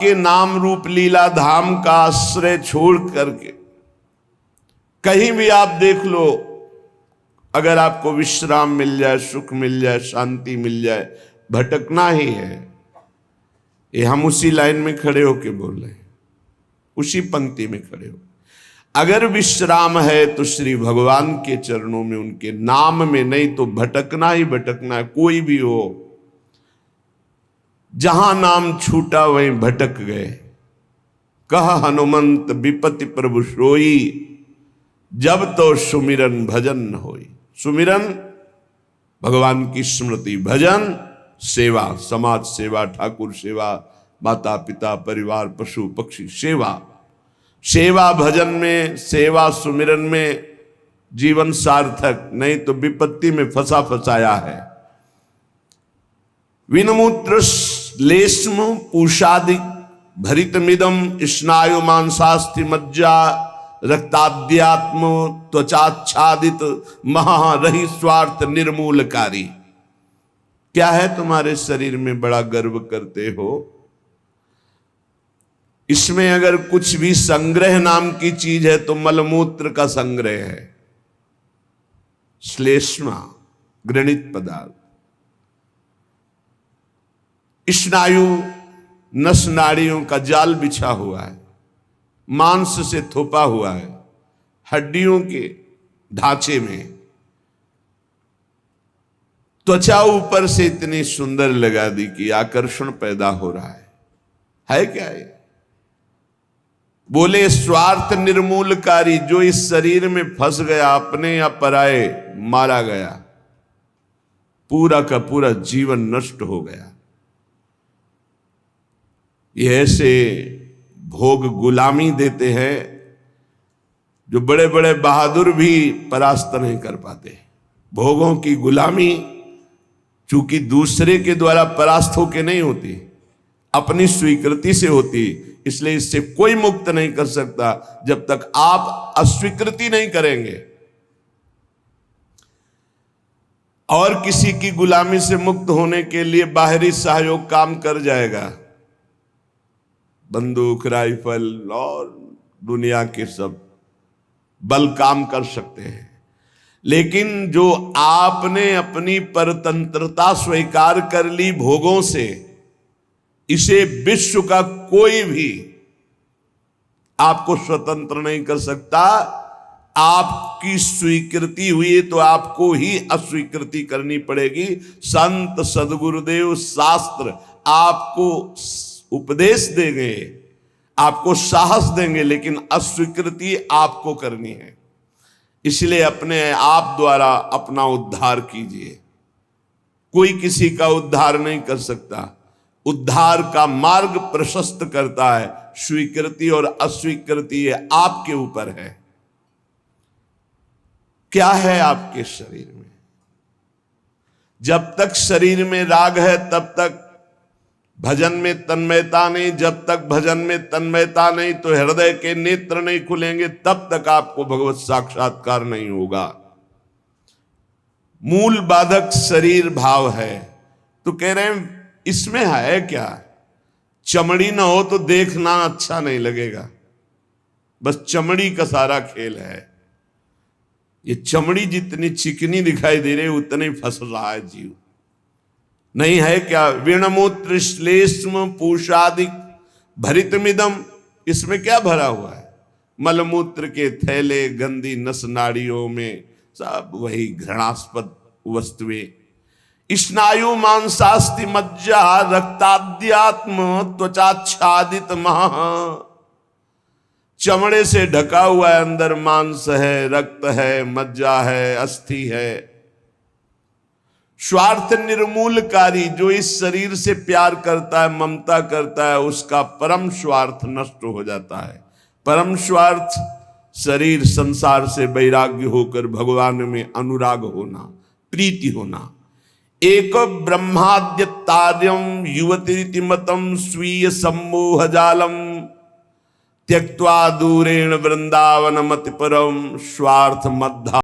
के नाम रूप लीला धाम का आश्रय छोड़ करके कहीं भी आप देख लो, अगर आपको विश्राम मिल जाए, सुख मिल जाए, शांति मिल जाए, भटकना ही है। ये हम उसी लाइन में खड़े होके बोल रहे हैं, उसी पंक्ति में खड़े हो। अगर विश्राम है तो श्री भगवान के चरणों में, उनके नाम में, नहीं तो भटकना ही भटकना है। कोई भी हो, जहां नाम छूटा वहीं भटक गए। कह हनुमंत विपति प्रभु सोई, जब तो सुमिरन भजन न होई। सुमिरन भगवान की स्मृति, भजन सेवा, समाज सेवा, ठाकुर सेवा, माता पिता परिवार पशु पक्षी सेवा। सेवा भजन में, सेवा सुमिरन में जीवन सार्थक, नहीं तो विपत्ति में फंसा फंसाया है। विनमूत्र लेश्म पूषादिक भरितमिदम स्नायु मांसास्थि मज्जा रक्ताद्यात्म त्वचाच्छादित महारहि स्वार्थ निर्मूलकारी। क्या है तुम्हारे शरीर में बड़ा गर्व करते हो? इसमें अगर कुछ भी संग्रह नाम की चीज है तो मलमूत्र का संग्रह है। श्लेष्मा घृणित पदार्थ, स्नायु नस नाड़ियों का जाल बिछा हुआ है, मांस से थोपा हुआ है, हड्डियों के ढांचे में। त्वचा ऊपर से इतनी सुंदर लगा दी कि आकर्षण पैदा हो रहा है क्या ये? बोले स्वार्थ निर्मूलकारी। जो इस शरीर में फंस गया, अपने या पराए, मारा गया, पूरा का पूरा जीवन नष्ट हो गया। ये ऐसे भोग गुलामी देते हैं जो बड़े बड़े बहादुर भी परास्त नहीं कर पाते। भोगों की गुलामी चूंकि दूसरे के द्वारा परास्त होके नहीं होती, अपनी स्वीकृति से होती, इसलिए इससे कोई मुक्त नहीं कर सकता जब तक आप अस्वीकृति नहीं करेंगे। और किसी की गुलामी से मुक्त होने के लिए बाहरी सहयोग काम कर जाएगा। बंदूक, राइफल और दुनिया के सब बल काम कर सकते हैं, लेकिन जो आपने अपनी परतंत्रता स्वीकार कर ली भोगों से, इसे विश्व का कोई भी आपको स्वतंत्र नहीं कर सकता। आपकी स्वीकृति हुई तो आपको ही अस्वीकृति करनी पड़ेगी। संत सदगुरुदेव शास्त्र आपको उपदेश देंगे, आपको साहस देंगे, लेकिन अस्वीकृति आपको करनी है। इसलिए अपने आप द्वारा अपना उद्धार कीजिए। कोई किसी का उद्धार नहीं कर सकता। उद्धार का मार्ग प्रशस्त करता है स्वीकृति और अस्वीकृति, ये आपके ऊपर है। क्या है आपके शरीर में? जब तक शरीर में राग है तब तक भजन में तन्मयता नहीं। जब तक भजन में तन्मयता नहीं तो हृदय के नेत्र नहीं खुलेंगे, तब तक आपको भगवत साक्षात्कार नहीं होगा। मूल बाधक शरीर भाव है। तो कह रहे हैं इसमें है क्या? चमड़ी ना हो तो देखना अच्छा नहीं लगेगा, बस चमड़ी का सारा खेल है। ये चमड़ी जितनी चिकनी दिखाई दे रही उतने फंस रहा है जीव। नहीं है क्या? विणमूत्र श्लेष्म पूषादिक भरितमिदम, इसमें क्या भरा हुआ है? मलमूत्र के थैले, गंदी नस नाड़ियों में सब वही घृणास्पद वस्तुएं। स्नायु मांसास्थि मज्जा रक्ताद्यात्म त्वचाच्छादित मह, चमड़े से ढका हुआ है, अंदर मांस है, रक्त है, मज्जा है, अस्थि है। स्वार्थ निर्मूलकारी, जो इस शरीर से प्यार करता है, ममता करता है, उसका परम स्वार्थ नष्ट हो जाता है। परम स्वार्थ शरीर संसार से वैराग्य होकर भगवान में अनुराग होना, प्रीति होना। एक ब्रह्माद्य तार्यम युवती मतम स्वीय सम्मोह जालम त्यक्त्वा दूरेण वृंदावन मति परम स्वार्थ मद्धा